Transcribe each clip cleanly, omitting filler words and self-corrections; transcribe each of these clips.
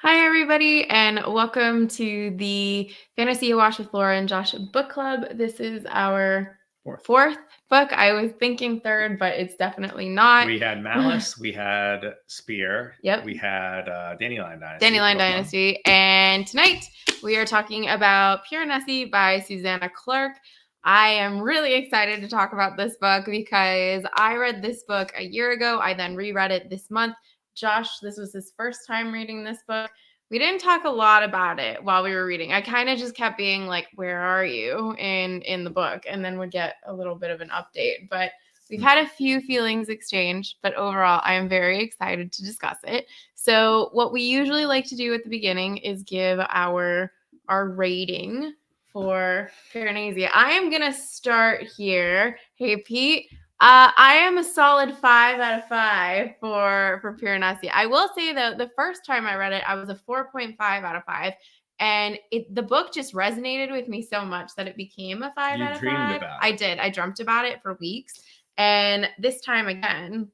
Hi, everybody, and welcome to the Fantasy Awash with Laura and Josh book club. This is our fourth book. I was thinking third, but it's definitely not. We had Malice, we had Spear, Yep. we had Dandelion Dynasty. Dandelion Dynasty. And tonight we are talking about Piranesi by Susanna Clarke. I am really excited to talk about this book because I read this book a year ago. I then reread it this month. Josh, this was his first time reading this book. We didn't talk a lot about it while we were reading. I kind of just kept being like, where are you in the book? And then would get a little bit of an update. But we've had a few feelings exchanged, but overall, I am very excited to discuss it. So what we usually like to do at the beginning is give our rating for Piranesi. I am going to start here. Hey, Pete. I am a solid 5 out of 5 for Piranesi. I will say, though, the first time I read it, I was a 4.5 out of 5. And the book just resonated with me so much that it became a 5 out of 5. You dreamed about it. I did. I dreamt about it for weeks. And this time again,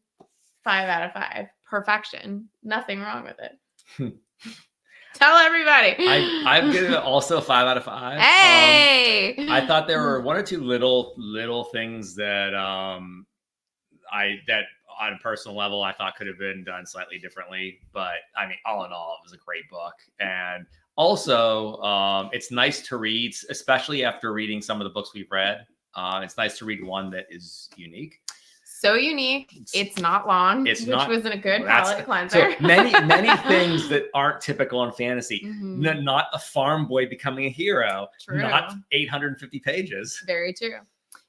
5 out of 5. Perfection. Nothing wrong with it. Tell everybody. I've given it also 5 out of 5. Hey! I thought there were one or two little things that that on a personal level I thought could have been done slightly differently. But I mean, all in all, it was a great book. And also, it's nice to read, especially after reading some of the books we've read. It's nice to read one that is unique. So unique. It's not long, which was a good palate cleanser. So many things that aren't typical in fantasy. Mm-hmm. Not a farm boy becoming a hero. True. Not 850 pages. Very true.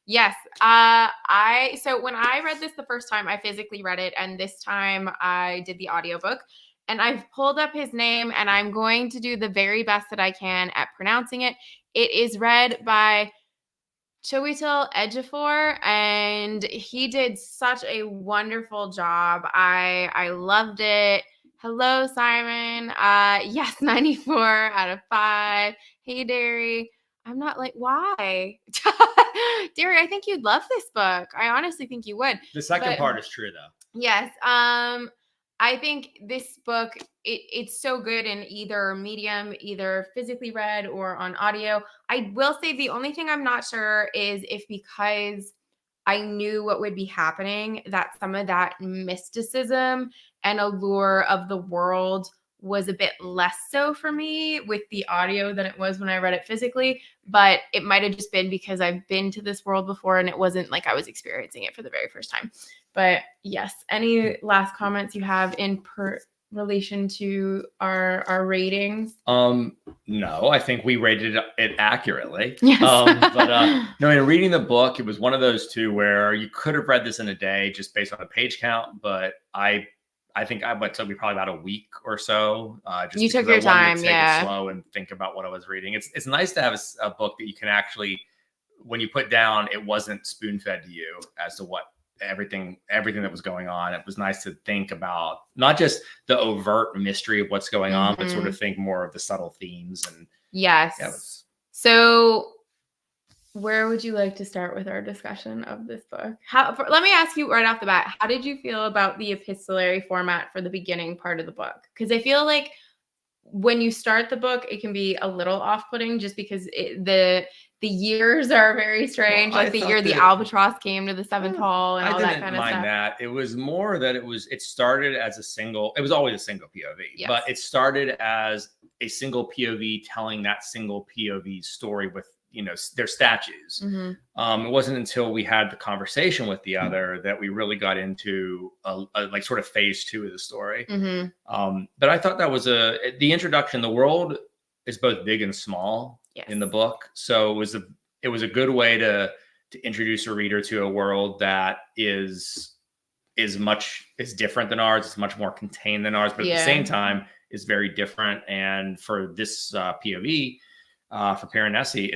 Yes. So when I read this the first time, I physically read it, and this time I did the audiobook. And I've pulled up his name, and I'm going to do the very best that I can at pronouncing it. It is read by Chiwetel Ejiofor, and he did such a wonderful job. I loved it. Hello, Simon. Yes, 94 out of 5. Hey, Derry. I'm not like, why? Derry, I think you'd love this book. I honestly think you would. The second part is true, though. Yes. I think this book, it's so good in either medium, either physically read or on audio. I will say the only thing I'm not sure is if because I knew what would be happening, that some of that mysticism and allure of the world was a bit less so for me with the audio than it was when I read it physically. But it might have just been because I've been to this world before and it wasn't like I was experiencing it for the very first time. But yes, any last comments you have in relation to our ratings? No, I think we rated it accurately. Yes. No, in reading the book, it was one of those two where you could have read this in a day just based on the page count, but I think it took me probably about a week or so. Just you took your time, take it slow and think about what I was reading. It's nice to have a book that you can actually, when you put down, it wasn't spoon fed to you as to what everything that was going on. It was nice to think about not just the overt mystery of what's going on, but sort of think more of the subtle themes. And yes. So where would you like to start with our discussion of this book? Let me ask you right off the bat, how did you feel about the epistolary format for the beginning part of the book? Because I feel like when you start the book, it can be a little off-putting just because the years are very strange. Well, like the year the albatross came to the seventh hall and all that kind of stuff. I didn't mind that. It was more that it started as it was always a single POV, yes. But it started as a single POV telling that single POV story with, their statues. Mm-hmm. It wasn't until we had the conversation with the other that we really got into a like sort of phase 2 of the story. Mm-hmm. But I thought that was the introduction. The world is both big and small. Yes. In the book. So it was a good way to introduce a reader to a world that is different than ours. It's much more contained than ours, but at the same time is very different. And for this POV, for Piranesi,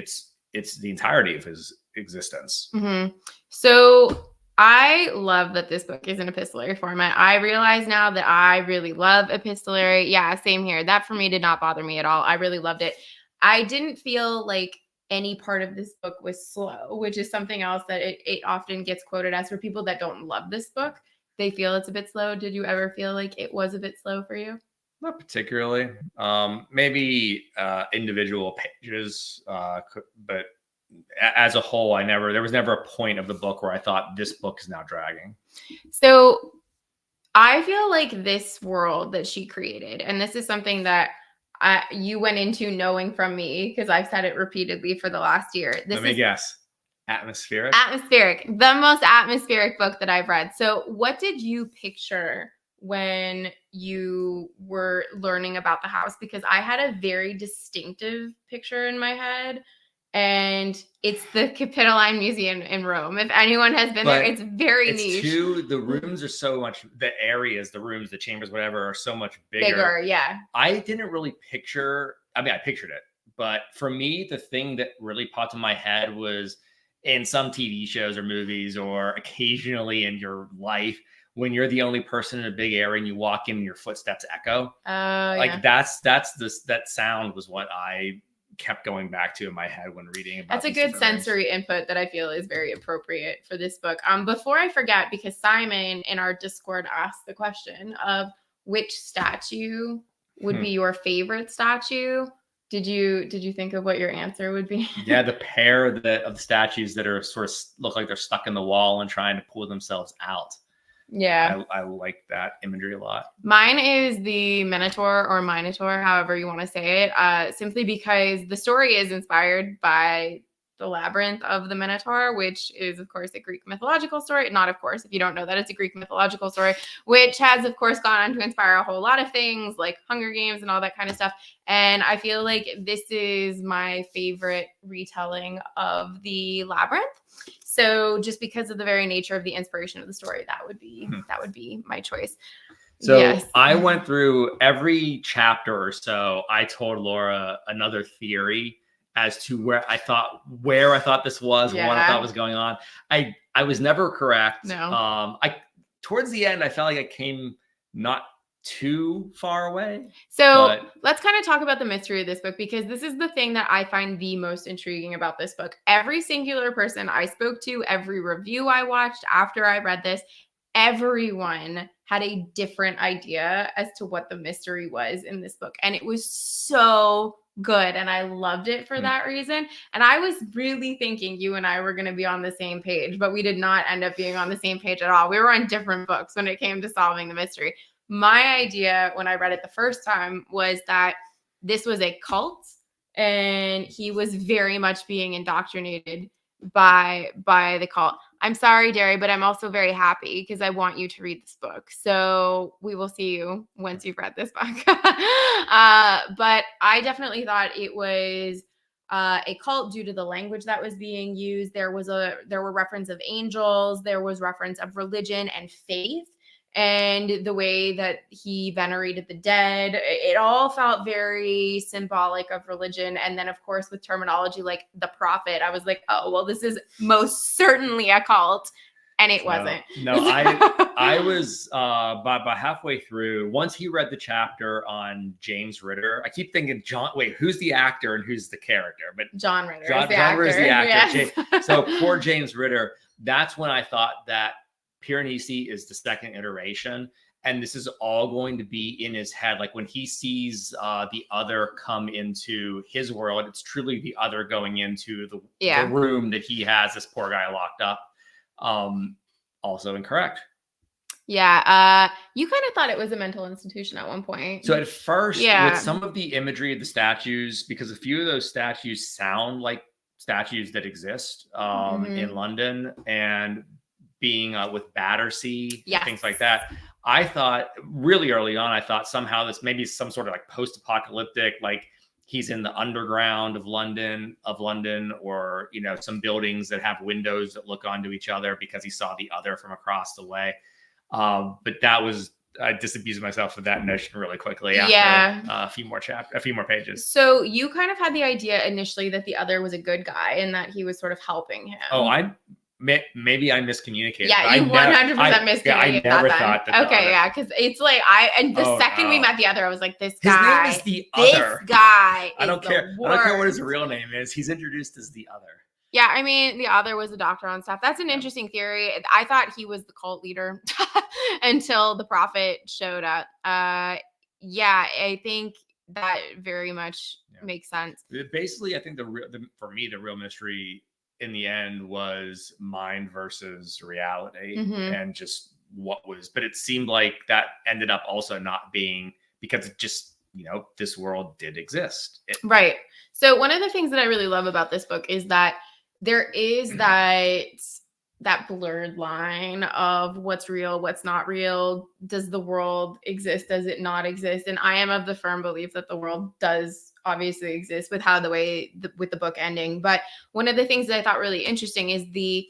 it's the entirety of his existence. Mm-hmm. So I love that this book is in epistolary format. I realize now that I really love epistolary. Yeah, same here. That for me did not bother me at all. I really loved it. I didn't feel like any part of this book was slow, which is something else that it often gets quoted as for people that don't love this book. They feel it's a bit slow. Did you ever feel like it was a bit slow for you? I didn't mind that. It was more that it's started as a single POV telling that single POV story with, their statues. Mm-hmm. It was a bit slow. Not particularly. Maybe individual pages, but as a whole, there was never a point of the book where I thought this book is now dragging. So I feel like this world that she created, and this is something that you went into knowing from me because I've said it repeatedly for the last year. Let me guess. Atmospheric? Atmospheric. The most atmospheric book that I've read. So what did you picture when you were learning about the house? Because I had a very distinctive picture in my head. And it's the Capitoline Museum in Rome. If anyone has been there, it's very niche. The rooms are so much, the areas, the rooms, the chambers, whatever, are so much bigger. Yeah. I didn't really picture, I pictured it. But for me, the thing that really popped in my head was in some TV shows or movies or occasionally in your life, when you're the only person in a big area and you walk in and your footsteps echo. That sound was what I kept going back to in my head when reading about. That's a good sensory input that I feel is very appropriate for this book. Before I forget, because Simon in our Discord asked the question of which statue would be your favorite statue. Did you think of what your answer would be? Yeah, the pair of the statues that are sort of look like they're stuck in the wall and trying to pull themselves out. Yeah. I like that imagery a lot. Mine is the Minotaur or Minotaur, however you want to say it, simply because the story is inspired by the Labyrinth of the Minotaur, which is, of course, a Greek mythological story. Not, of course, if you don't know that, it's a Greek mythological story, which has, of course, gone on to inspire a whole lot of things like Hunger Games and all that kind of stuff. And I feel like this is my favorite retelling of the Labyrinth. So just because of the very nature of the inspiration of the story, that would be my choice. So yes. I went through every chapter or so. I told Laura another theory as to where I thought this was, what I thought was going on. I was never correct. No. Towards the end, I felt like I came not too far away. So let's kind of talk about the mystery of this book, because this is the thing that I find the most intriguing about this book. Every singular person I spoke to, every review I watched after I read this, everyone had a different idea as to what the mystery was in this book. And it was so good. And I loved it for that reason. And I was really thinking you and I were going to be on the same page, but we did not end up being on the same page at all. We were on different books when it came to solving the mystery. My idea when I read it the first time was that this was a cult and he was very much being indoctrinated by the cult. I'm sorry, Derry, but I'm also very happy because I want you to read this book. So we will see you once you've read this book. But I definitely thought it was a cult due to the language that was being used. There were reference of angels. There was reference of religion and faith. And the way that he venerated the dead, it all felt very symbolic of religion. And then, of course, with terminology like the prophet, I was like, oh, well, this is most certainly a cult. And it wasn't. No, I was by halfway through, once he read the chapter on James Ritter, I keep thinking, who's the actor and who's the character? But John Ritter. John Ritter is the actor. Yes. So poor James Ritter, that's when I thought that Piranesi is the second iteration, and this is all going to be in his head. Like when he sees the other come into his world, it's truly the other going into the room that he has this poor guy locked up. Also incorrect. Yeah. You kind of thought it was a mental institution at one point. So at first, with some of the imagery of the statues, because a few of those statues sound like statues that exist in London, and being with Battersea, things like that. I thought really early on, I thought somehow this maybe some sort of like post-apocalyptic, like he's in the underground of London, or, you know, some buildings that have windows that look onto each other because he saw the other from across the way. But that was, I disabused myself of that notion really quickly after a few more pages. So you kind of had the idea initially that the other was a good guy and that he was sort of helping him. Oh, maybe I miscommunicated. Yeah, you 100% miscommunicated. Yeah, I never thought that. Okay, yeah, because it's like the second we met the other, I was like, this guy. His name is the other. This guy. I don't care. I don't care what his real name is. He's introduced as the other. Yeah, I mean, the other was a doctor on staff. That's an interesting theory. I thought he was the cult leader until the prophet showed up. Yeah, I think that very much makes sense. Basically, I think for me, the real mystery in the end was mind versus reality, and just what was. But it seemed like that ended up also not being, because it just, this world did exist. Right. So one of the things that I really love about this book is that there is that blurred line of what's real, what's not real. Does the world exist? Does it not exist? And I am of the firm belief that the world does obviously exist with with the book ending. But one of the things that I thought really interesting is the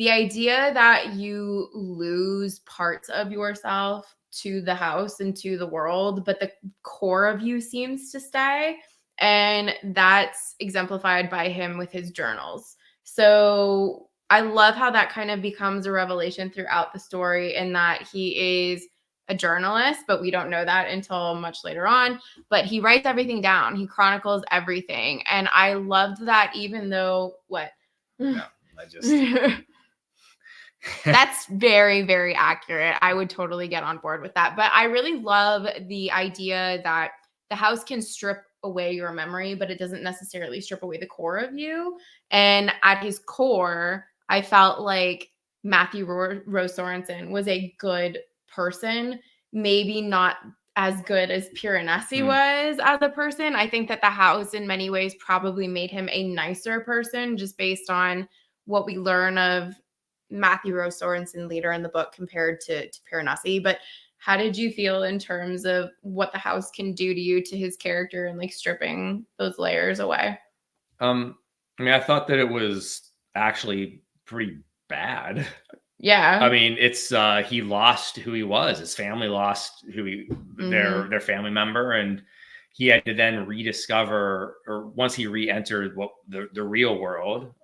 idea that you lose parts of yourself to the house and to the world, but the core of you seems to stay. And that's exemplified by him with his journals. So I love how that kind of becomes a revelation throughout the story, in that he is a journalist, but we don't know that until much later on. But he writes everything down. He chronicles everything. And I loved that, even though what? No, I just That's very, very accurate. I would totally get on board with that. But I really love the idea that the house can strip away your memory, but it doesn't necessarily strip away the core of you. And at his core, I felt like Matthew Rose Sorensen was a good person, maybe not as good as Piranesi was as a person. I think that the house in many ways probably made him a nicer person, just based on what we learn of Matthew Rose Sorensen later in the book compared to Piranesi. But how did you feel in terms of what the house can do to you, to his character, and like stripping those layers away? I mean, I thought that it was actually pretty bad. Yeah. I mean, it's he lost who he was. His family lost their family member, and he had to then rediscover, or once he re-entered the real world,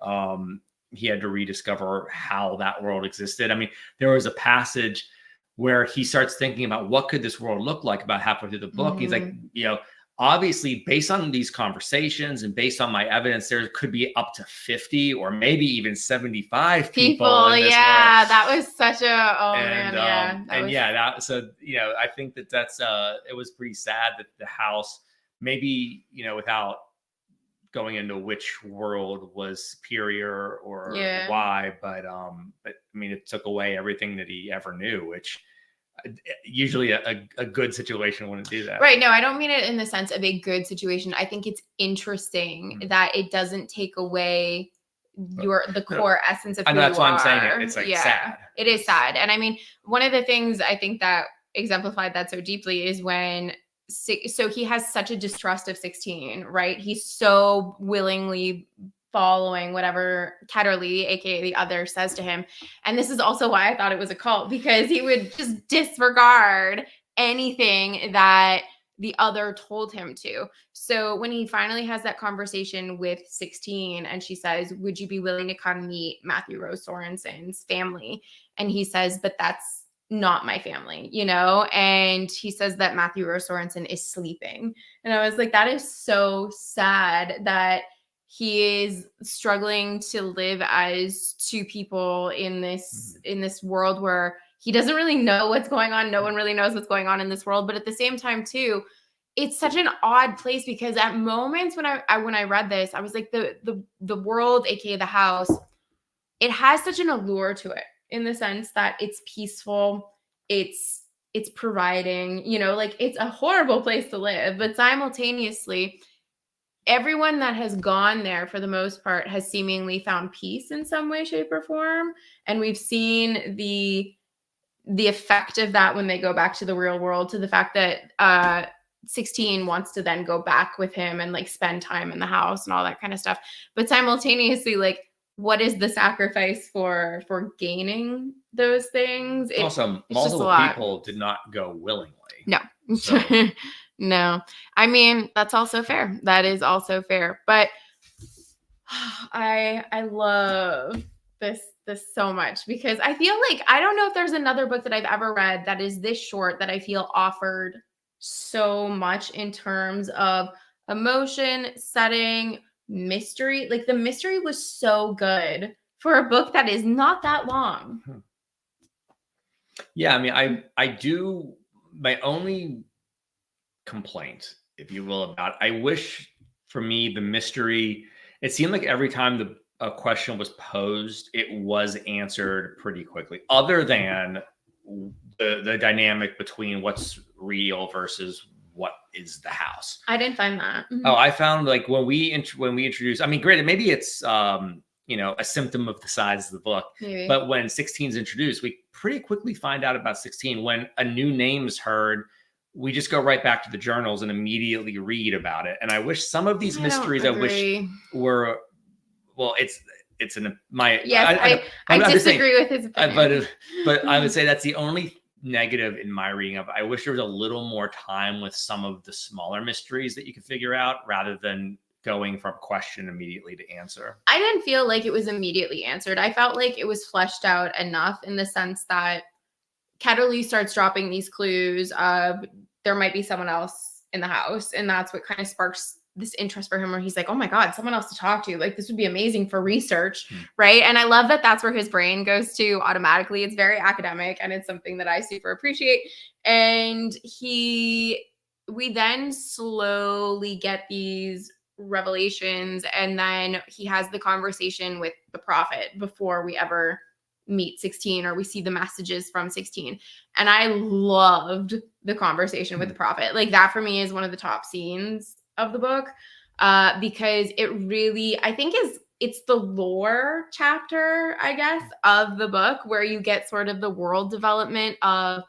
he had to rediscover how that world existed. I mean, there was a passage where he starts thinking about what could this world look like about halfway through the book. He's like, obviously, based on these conversations and based on my evidence, there could be up to 50 or maybe even 75 people in this world. That was such a so I think that's it was pretty sad that the house, maybe without going into which world was superior or why, but I mean, it took away everything that he ever knew, which usually a good situation wouldn't do that. Right. No, I don't mean it in the sense of a good situation. I think it's interesting that it doesn't take away the core essence of who you are. That's why I'm saying it's like sad. It is sad. And I mean, one of the things I think that exemplified that so deeply is when, so he has such a distrust of 16, right? He's so willingly following whatever Catterley, aka the other, says to him. And this is also why I thought it was a cult, because he would just disregard anything that the other told him to. So when he finally has that conversation with 16 and she says, would you be willing to come meet Matthew Rose Sorensen's family? And he says, but that's not my family, and he says that Matthew Rose Sorensen is sleeping. And I was like, that is so sad that he is struggling to live as two people in this world where he doesn't really know what's going on. No one really knows what's going on in this world. But at the same time, too, it's such an odd place, because at moments when I read this, I was like, the world, aka the house, it has such an allure to it, in the sense that it's peaceful, it's providing, like it's a horrible place to live, but simultaneously, everyone that has gone there for the most part has seemingly found peace in some way, shape, or form. And we've seen the effect of that when they go back to the real world, to the fact that 16 wants to then go back with him and like spend time in the house and all that kind of stuff. But simultaneously, like, what is the sacrifice for gaining those things? Multiple people did not go willingly. No. So. No. I mean, that's also fair. That is also fair. But I love this so much, because I feel like, I don't know if there's another book that I've ever read that is this short that I feel offered so much in terms of emotion, setting, mystery. Like, the mystery was so good for a book that is not that long. Yeah, I mean, I do, my only complaint, if you will, about. I wish, for me, the mystery. It seemed like every time a question was posed, it was answered pretty quickly. Other than the dynamic between what's real versus what is the house. I didn't find that. Mm-hmm. Oh, I found like when we introduce. I mean, granted, maybe it's a symptom of the size of the book. Maybe. But when 16 is introduced, we pretty quickly find out about 16. When a new name is heard, we just go right back to the journals and immediately read about it. And I wish some of these mysteries, I wish were, well, it's in my, yes, I disagree with his opinion. But I would say that's the only negative in my reading of. I wish there was a little more time with some of the smaller mysteries that you could figure out rather than going from question immediately to answer. I didn't feel like it was immediately answered. I felt like it was fleshed out enough in the sense that Ketterly starts dropping these clues of there might be someone else in the house. And that's what kind of sparks this interest for him, where he's like, oh my God, someone else to talk to. Like, this would be amazing for research. Right. And I love that that's where his brain goes to automatically. It's very academic and it's something that I super appreciate. And we then slowly get these revelations, and then he has the conversation with the prophet before we ever meet 16 or we see the messages from 16. And I loved the conversation with the prophet. Like, that for me is one of the top scenes of the book, because it really, I think it's the lore chapter, I guess, of the book, where you get sort of the world development of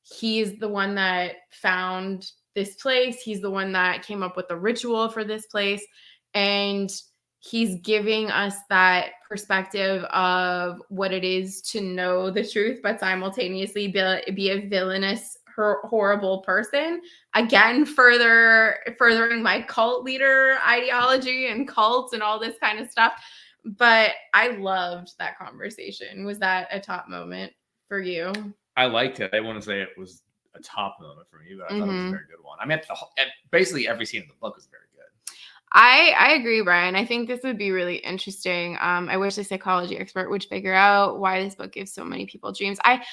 he's the one that found this place. He's the one that came up with the ritual for this place. And he's giving us that perspective of what it is to know the truth, but simultaneously be a villainous, horrible person. Again, furthering my cult leader ideology and cults and all this kind of stuff. But I loved that conversation. Was that a top moment for you? I liked it. I wouldn't say it was a top moment for me, but I thought it was a very good one. I mean, basically every scene in the book is very good. I agree, Brian. I think this would be really interesting. I wish a psychology expert would figure out why this book gives so many people dreams. I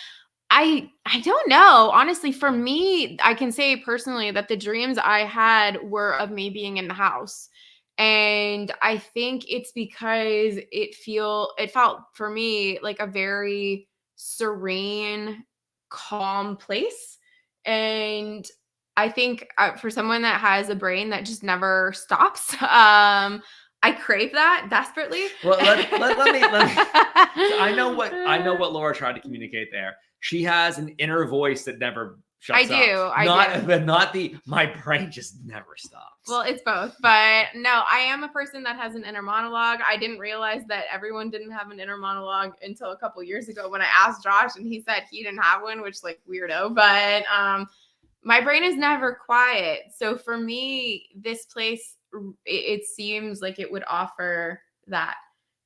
don't know. Honestly, for me, I can say personally that the dreams I had were of me being in the house. And I think it's because it felt for me like a very serene, calm place. And I think for someone that has a brain that just never stops, I crave that desperately. Well, let me. I know what Laura tried to communicate there. She has an inner voice that never shuts up. I do. But not my brain just never stops. Well, it's both. But no, I am a person that has an inner monologue. I didn't realize that everyone didn't have an inner monologue until a couple years ago when I asked Josh, and he said he didn't have one, which, like, weirdo. But my brain is never quiet. So for me, this place, it seems like it would offer that.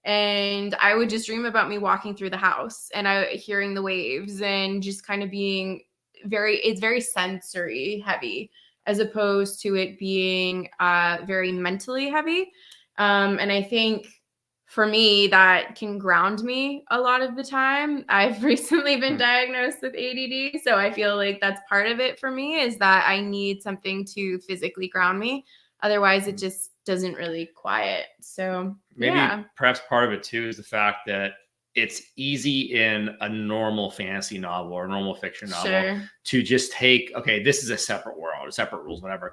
And I would just dream about me walking through the house and hearing the waves and just kind of being it's very sensory heavy, as opposed to it being very mentally heavy. And I think for me, that can ground me a lot of the time. I've recently been diagnosed with ADD. So I feel like that's part of it for me, is that I need something to physically ground me. Otherwise, it just doesn't really quiet. So maybe perhaps part of it too is the fact that it's easy in a normal fantasy novel or normal fiction novel to just take, okay, this is a separate world, separate rules, whatever.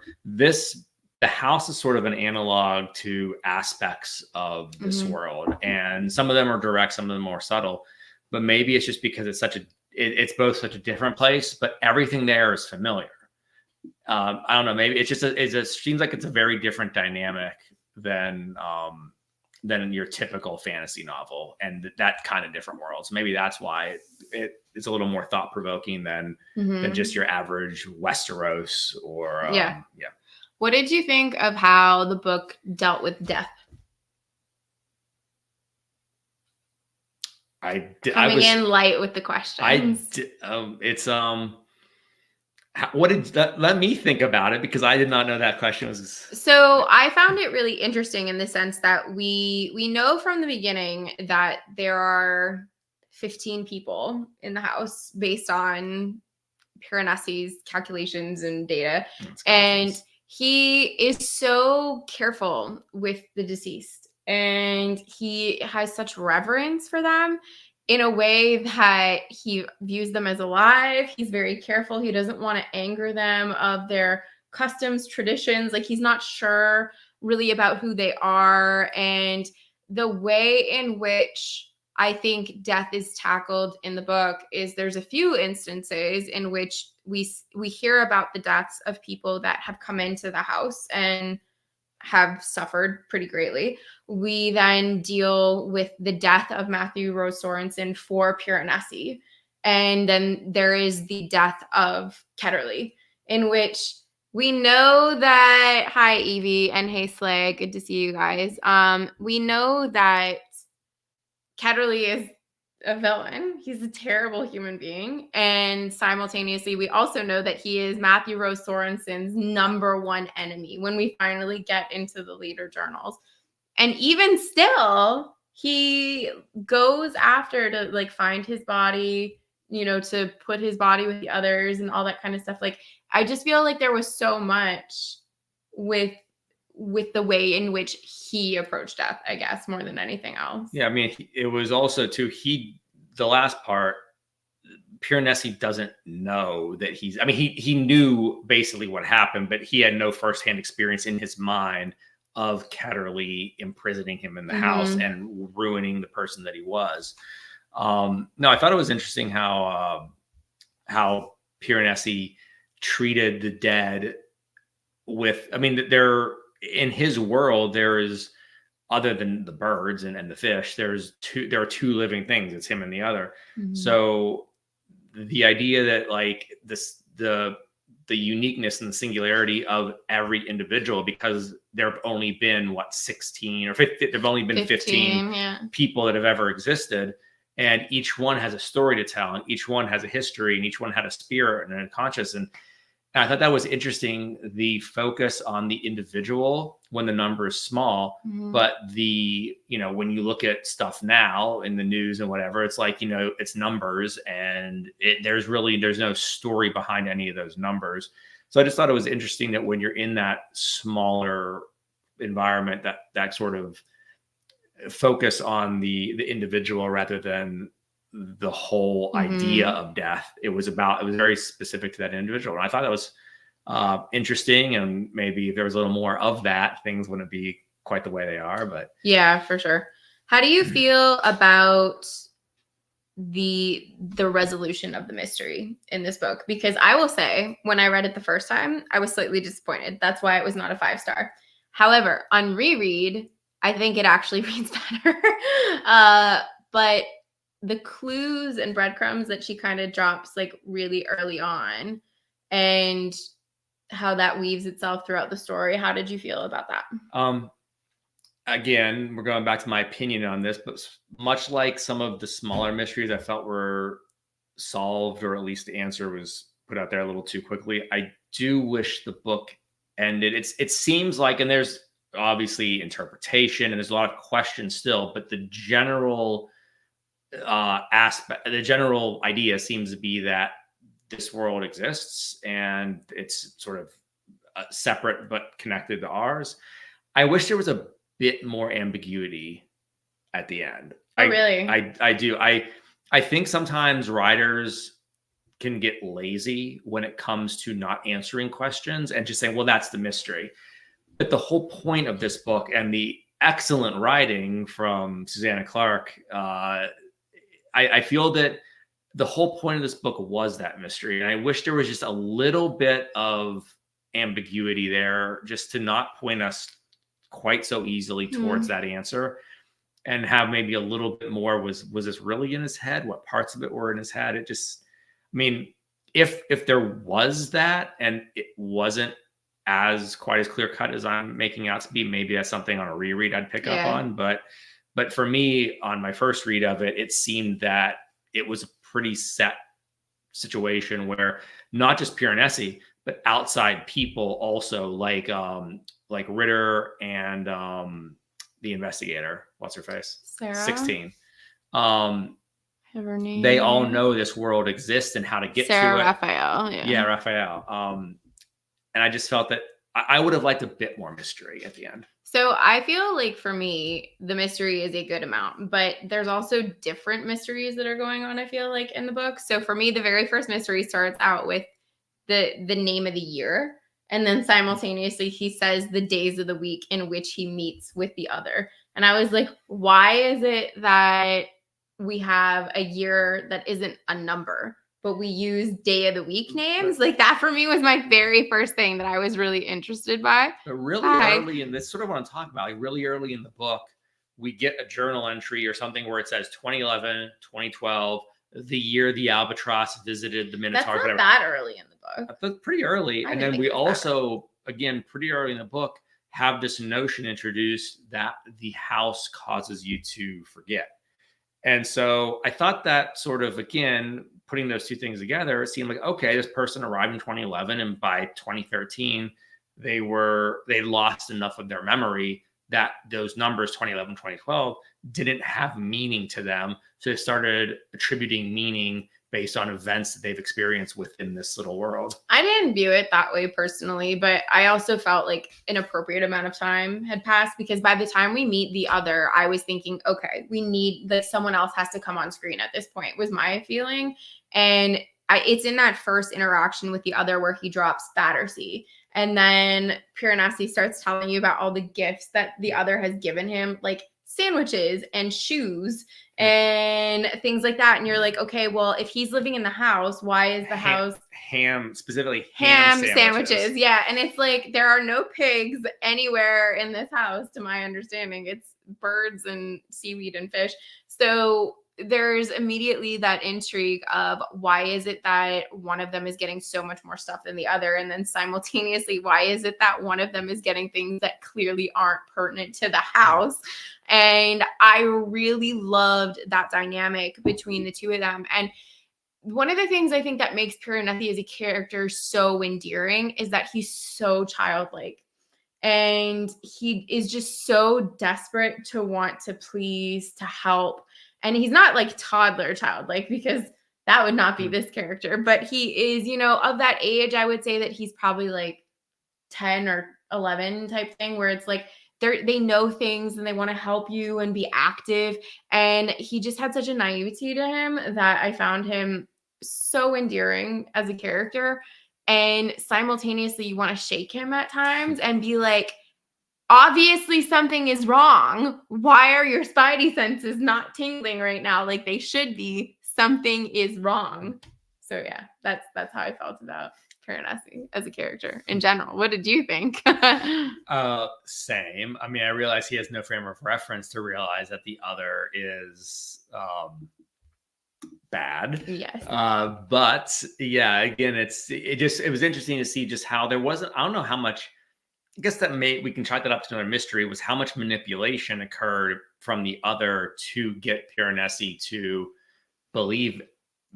The house is sort of an analog to aspects of this world, and some of them are direct, some of them more subtle. But maybe it's just because it's both such a different place, but everything there is familiar. I don't know. Maybe it seems like it's a very different dynamic than your typical fantasy novel, and that kind of different world. So maybe that's why it's a little more thought provoking than just your average Westeros or yeah. What did you think of how the book dealt with death? Coming in light with the questions. Let me think about it, because I did not know that question was. So I found it really interesting in the sense that we know from the beginning that there are 15 people in the house based on Piranesi's calculations and data. And he is so careful with the deceased, and he has such reverence for them in a way that he views them as alive. He's very careful. He doesn't want to anger them of their customs, traditions. Like, he's not sure really about who they are. And the way in which I think death is tackled in the book is there's a few instances in which we hear about the deaths of people that have come into the house and have suffered pretty greatly. We then deal with the death of Matthew Rose Sorensen for Piranesi. And then there is the death of Ketterly, in which we know that, hi, Evie, and hey, Slay, good to see you guys. We know that Ketterly is a villain. He's a terrible human being. And simultaneously, we also know that he is Matthew Rose Sorensen's number one enemy when we finally get into the later journals. And even still, he goes after to like find his body, to put his body with the others and all that kind of stuff. Like, I just feel like there was so much with the way in which he approached death, I guess, more than anything else. Yeah, I mean, it was also too, the last part, Piranesi doesn't know that he knew basically what happened, but he had no firsthand experience in his mind of Ketterly imprisoning him in the house and ruining the person that he was. No, I thought it was interesting how Piranesi treated the dead in his world, there is, other than the birds and the fish, there are two living things. It's him and the other. So the idea that like the uniqueness and the singularity of every individual, because there have only been 16 or 15, there've only been 15 people that have ever existed. And each one has a story to tell, and each one has a history, and each one had a spirit and a conscience. And I thought that was interesting, the focus on the individual when the number is small, but when you look at stuff now in the news and whatever, it's like, it's numbers, and there's no story behind any of those numbers. So I just thought it was interesting that when you're in that smaller environment, that sort of focus on the individual rather than the whole idea of death. It was very specific to that individual. And I thought that was interesting. And maybe if there was a little more of that, things wouldn't be quite the way they are, but yeah, for sure. How do you feel about the resolution of the mystery in this book? Because I will say, when I read it the first time, I was slightly disappointed. That's why it was not a 5-star. However, on reread, I think it actually reads better. But the clues and breadcrumbs that she kind of drops like really early on, and how that weaves itself throughout the story. How did you feel about that? Again, we're going back to my opinion on this, but much like some of the smaller mysteries I felt were solved, or at least the answer was put out there a little too quickly, I do wish the book ended. It seems like, and there's obviously interpretation and there's a lot of questions still, but the general the general idea seems to be that this world exists and it's sort of separate but connected to ours. I wish there was a bit more ambiguity at the end. Really? I do. I think sometimes writers can get lazy when it comes to not answering questions and just saying, well, that's the mystery. But the whole point of this book and the excellent writing from Susanna Clarke, I feel that the whole point of this book was that mystery. And I wish there was just a little bit of ambiguity there, just to not point us quite so easily towards that answer, and have maybe a little bit more, was this really in his head? What parts of it were in his head? It just, I mean, if there was that and it wasn't quite as clear cut as I'm making out to be, maybe that's something on a reread I'd pick up on. But for me, on my first read of it, it seemed that it was a pretty set situation where not just Piranesi, but outside people also, like Ritter and the investigator, what's her face? Sarah? 16. Her name. They all know this world exists and how to get Sarah to it. Raphael. Yeah, Raphael. And I just felt that I would have liked a bit more mystery at the end. So I feel like for me, the mystery is a good amount, but there's also different mysteries that are going on, I feel like, in the book. So for me, the very first mystery starts out with the name of the year. And then simultaneously, he says the days of the week in which he meets with the other. And I was like, why is it that we have a year that isn't a number, but we use day of the week names? Like that for me was my very first thing that I was really interested by. But really early in this, sort of what I'm talking about, like really early in the book, we get a journal entry or something where it says 2011, 2012, the year the albatross visited the Minotaur. That's not that early in the book. That's pretty early. And then we also, again, pretty early in the book, have this notion introduced that the house causes you to forget. And so I thought that sort of, again, putting those two things together, it seemed like, okay, this person arrived in 2011 and by 2013, they lost enough of their memory that those numbers 2011, 2012 didn't have meaning to them. So they started attributing meaning based on events that they've experienced within this little world. I didn't view it that way personally, but I also felt like an appropriate amount of time had passed because by the time we meet the other, I was thinking, okay, we need that someone else has to come on screen at this point was my feeling. And it's in that first interaction with the other where he drops Battersea. And then Piranesi starts telling you about all the gifts that the other has given him, like sandwiches and shoes and things like that. And you're like, okay, well, if he's living in the house, why is the house specifically ham sandwiches? Yeah. And it's like, there are no pigs anywhere in this house, to my understanding. It's birds and seaweed and fish. So there's immediately that intrigue of why is it that one of them is getting so much more stuff than the other? And then simultaneously, why is it that one of them is getting things that clearly aren't pertinent to the house? And I really loved that dynamic between the two of them. And one of the things I think that makes Piranesi as a character so endearing is that he's so childlike. And he is just so desperate to want to please, to help. And he's not like toddler childlike because that would not be this character. But he is, of that age, I would say that he's probably like 10 or 11 type thing where it's like they know things and they want to help you and be active. And he just had such a naivety to him that I found him so endearing as a character. And simultaneously, you want to shake him at times and be like, obviously something is wrong. Why are your spidey senses not tingling right now like they should be? Something is wrong. So yeah, that's how I felt about Piranesi as a character in general. What did you think? Same. I mean, I realize he has no frame of reference to realize that the other is bad. Yes. But yeah, again, it was interesting to see just how there wasn't, I don't know how much, I guess we can chalk that up to another mystery, was how much manipulation occurred from the other to get Piranesi to believe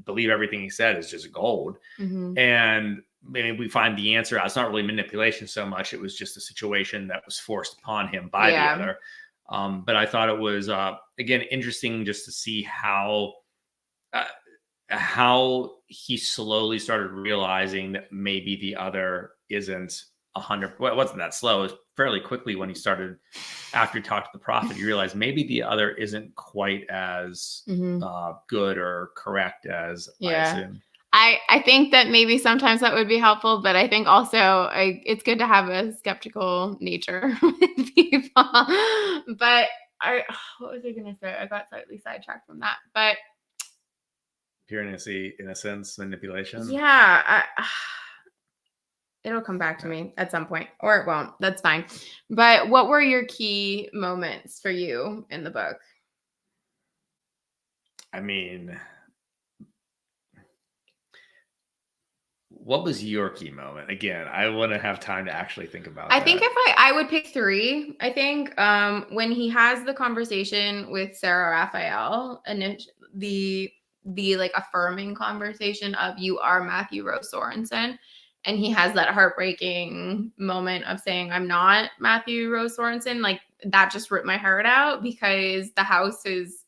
everything he said is just gold. Mm-hmm. And maybe we find the answer out. It's not really manipulation so much. It was just a situation that was forced upon him by the other. But I thought it was, again, interesting just to see how he slowly started realizing that maybe the other isn't 100. Well, it wasn't that slow. It was fairly quickly when he started, after he talked to the prophet, you realize maybe the other isn't quite as good or correct as I assume. I think that maybe sometimes that would be helpful, but I think also it's good to have a skeptical nature with people. But what was I going to say? I got slightly sidetracked from that. But Piranesi, innocence, manipulation. Yeah. It'll come back to me at some point, or it won't. That's fine. But what were your key moments for you in the book? I mean, what was your key moment? Again, I want to have time to actually think about I think if I would pick 3. I think when he has the conversation with Sarah Raphael, and the like affirming conversation of you are Matthew Rose Sorensen. And he has that heartbreaking moment of saying, I'm not Matthew Rose Sorensen. Like that just ripped my heart out because the house is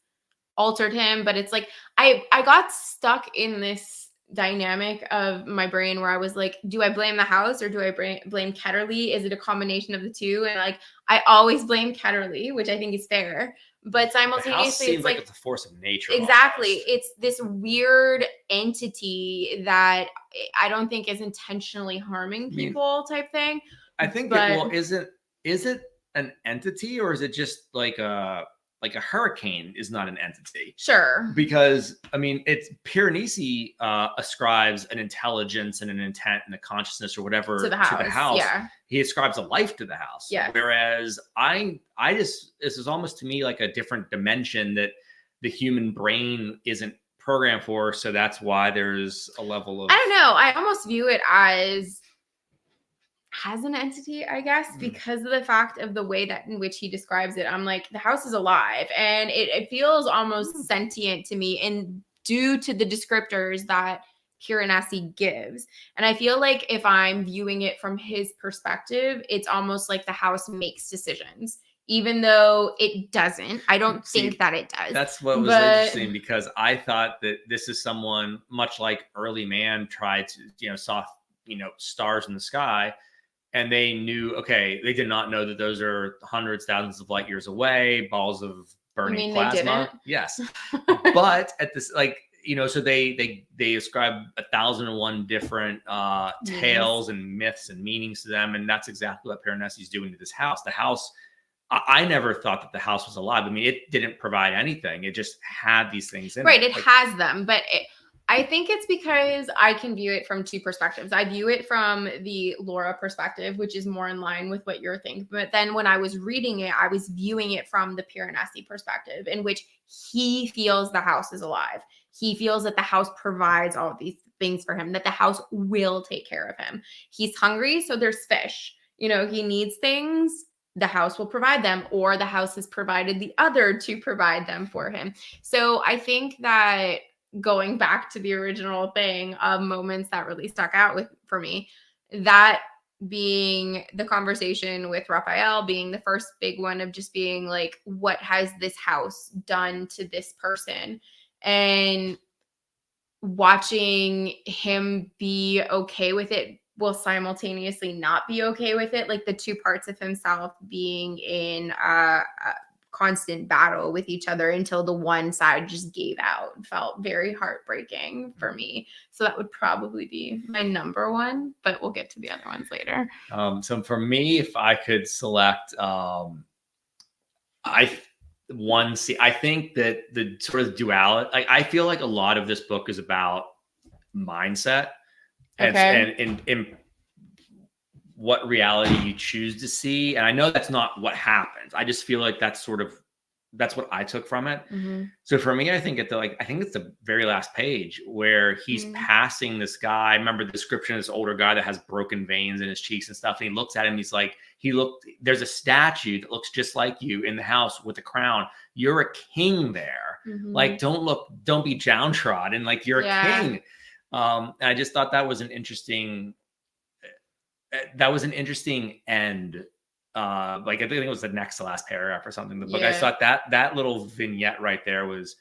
altered him, but it's like I got stuck in this dynamic of my brain where I was like, do I blame the house or do I blame Ketterly? Is it a combination of the two? And like I always blame Ketterly, which I think is fair, but simultaneously the house seems it's like it's a force of nature. Exactly. Almost. It's this weird entity that I don't think is intentionally harming people type thing. I think is it an entity or is it just like a hurricane is not an entity? Sure. Because I mean, it's Piranesi ascribes an intelligence and an intent and a consciousness or whatever to the house. Yeah. He ascribes a life to the house. Yeah. Whereas I just, this is almost to me like a different dimension that the human brain isn't programmed for. So that's why there's a level of, I don't know. I almost view it as an entity, I guess, because of the fact of the way that in which he describes it. I'm like, the house is alive and it feels almost sentient to me, and due to the descriptors that Piranesi gives. And I feel like if I'm viewing it from his perspective, it's almost like the house makes decisions, even though it doesn't. I don't think that it does. That's what was interesting, because I thought that this is someone much like early man tried to, saw, stars in the sky. And they knew, okay, they did not know that those are hundreds, thousands of light years away, balls of burning plasma. They didn't? Yes. But at this, so they ascribe 1,001 different tales and myths and meanings to them. And that's exactly what Piranesi's doing to this house. The house, I never thought that the house was alive. I mean, it didn't provide anything. It just had these things in it. Right, it has them, but I think it's because I can view it from two perspectives. I view it from the Laura perspective, which is more in line with what you're thinking. But then when I was reading it, I was viewing it from the Piranesi perspective, in which he feels the house is alive. He feels that the house provides all of these things for him, that the house will take care of him. He's hungry, so there's fish. He needs things. The house will provide them, or the house has provided the other to provide them for him. So I think that, going back to the original thing of moments that really stuck out for me, that being the conversation with Raphael being the first big one of just being like, what has this house done to this person? And watching him be okay with it will simultaneously not be okay with it. Like the two parts of himself being in a constant battle with each other until the one side just gave out. Felt very heartbreaking for me. So that would probably be my number one, but we'll get to the other ones later. So for me, if I could select, I think that the sort of duality, I feel like a lot of this book is about mindset and what reality you choose to see. And I know that's not what happens. I just feel like that's what I took from it. Mm-hmm. So for me, I think it's the very last page where he's passing this guy. I remember the description of this older guy that has broken veins in his cheeks and stuff. And he looks at him. He's like, there's a statue that looks just like you in the house with a crown. You're a king there. Mm-hmm. Like, don't be downtrodden. Like, you're a king. And I just thought that was an interesting end. I think it was the next to last paragraph or something in the book. I thought that little vignette right there was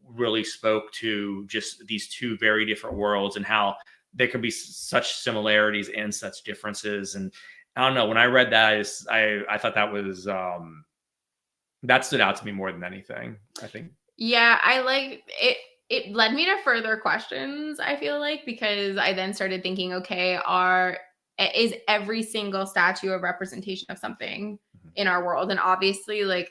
really spoke to just these two very different worlds and how there could be such similarities and such differences. And I don't know, when I read that, I thought that was that stood out to me more than anything, I think. Yeah, I like it. It led me to further questions, I feel like, because I then started thinking, okay, is every single statue a representation of something in our world? And obviously, like,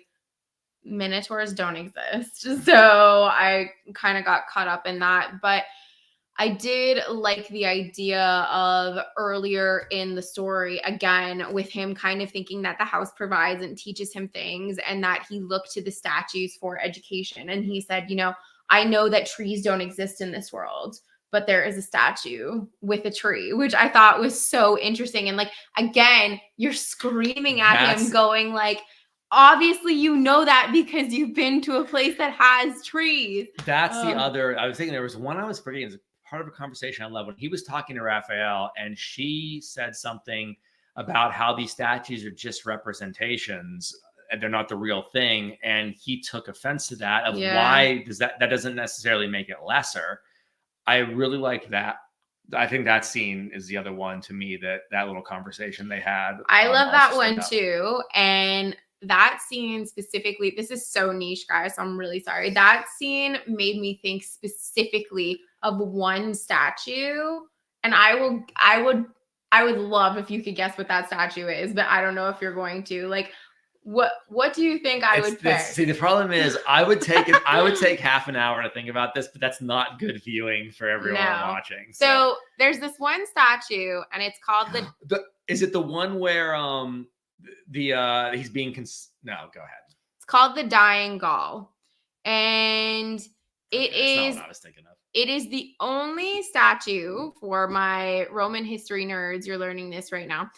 minotaurs don't exist. So I kind of got caught up in that. But I did like the idea of earlier in the story, again, with him kind of thinking that the house provides and teaches him things, and that he looked to the statues for education. And he said, I know that trees don't exist in this world, but there is a statue with a tree, which I thought was so interesting. And like, again, you're screaming at him going like, obviously you know that because you've been to a place that has trees. That's the other, I was thinking there was one I was forgetting. It's part of a conversation I love when he was talking to Raphael, and she said something about how these statues are just representations. they're not the real thing. And he took offense to that of Yeah. why does that doesn't necessarily make it lesser. I really like that. I think that scene is the other one to me that little conversation they had. I love that also one stuck out. too. And that scene specifically, this is so niche, guys, so I'm really sorry. That scene made me think specifically of one statue. And I would love if you could guess what that statue is, but I don't know if you're going to. Like, what do you think I would pick? See, the problem is I would take half an hour to think about this, but that's not good viewing for everyone watching. So there's this one statue, and it's called is it the one where he's being no, go ahead. It's called the Dying Gaul. And that's not what I was thinking of. It is the only statue, for my Roman history nerds, you're learning this right now,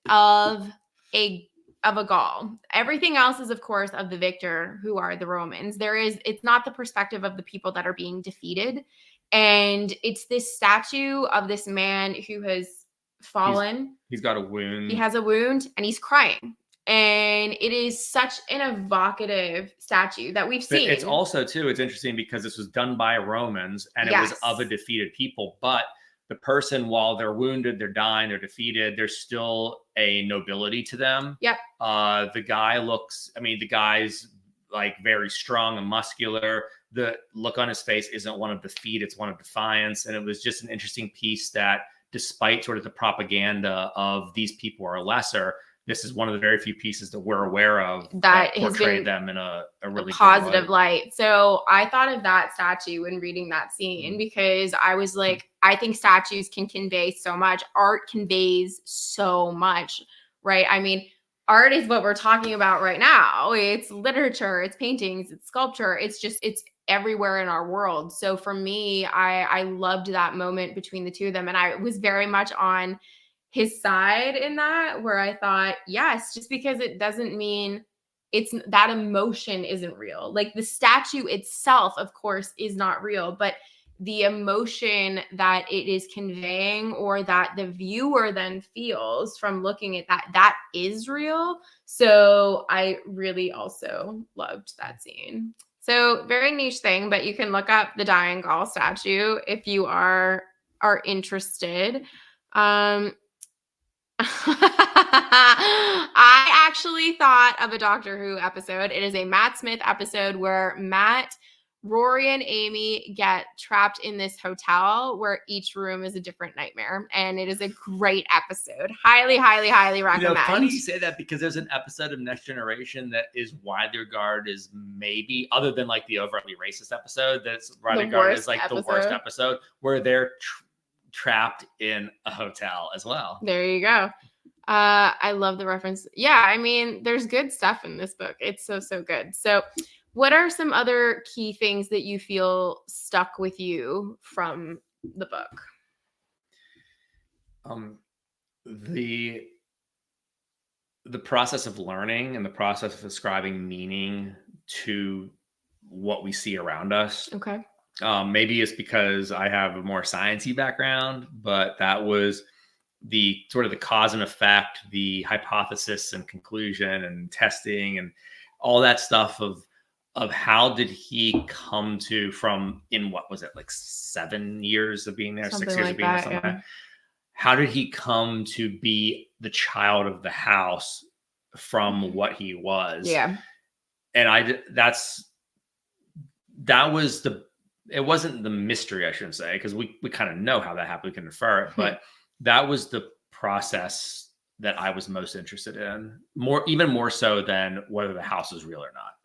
of a Gaul. Everything else is, of course, of the victor, who are the Romans. It's not the perspective of the people that are being defeated. And it's this statue of this man who has fallen. He's got a wound. He has a wound, and he's crying. And it is such an evocative statue that we've seen. It's also, too, it's interesting because this was done by Romans, and it was of a defeated people. But the person, while they're wounded, they're dying, they're defeated, there's still a nobility to them. Yep. The guy's like very strong and muscular. The look on his face isn't one of defeat, it's one of defiance. And it was just an interesting piece that, despite sort of the propaganda of these people are lesser, this is one of the very few pieces that we're aware of that portrayed them in a really positive light. So I thought of that statue when reading that scene because I was like, I think statues can convey so much. Art conveys so much, right? I mean, art is what we're talking about right now. It's literature, it's paintings, it's sculpture. It's everywhere in our world. So for me, I loved that moment between the two of them. And I was very much on his side in that, where I thought, yes, just because it doesn't mean that emotion isn't real. Like the statue itself, of course, is not real, but the emotion that it is conveying, or that the viewer then feels from looking at that is real. So I really also loved that scene. So very niche thing, but you can look up the Dying Gaul statue if you are interested. I actually thought of a Doctor Who episode. It is a Matt Smith episode where Matt, Rory, and Amy get trapped in this hotel where each room is a different nightmare. And it is a great episode. Highly, highly, highly recommend. Funny you say that because there's an episode of Next Generation that is widely regarded as maybe, other than like the overtly racist episode, that's widely regarded as like the worst episode, where they're trapped in a hotel as well. There you go. I love the reference. Yeah, I mean, there's good stuff in this book. It's so good. So what are some other key things that you feel stuck with you from the book? The process of learning and the process of ascribing meaning to what we see around us. Okay. Maybe it's because I have a more sciencey background, but that was the sort of the cause and effect, the hypothesis and conclusion and testing and all that stuff of how did he come to, from in what was it, like 7 years of being there, 6 years of being there, something like that. How did he come to be the child of the house from what he was? Yeah. And it wasn't the mystery, I shouldn't say, because we kind of know how that happened. We can infer it, but that was the process that I was most interested in, even more so than whether the house is real or not.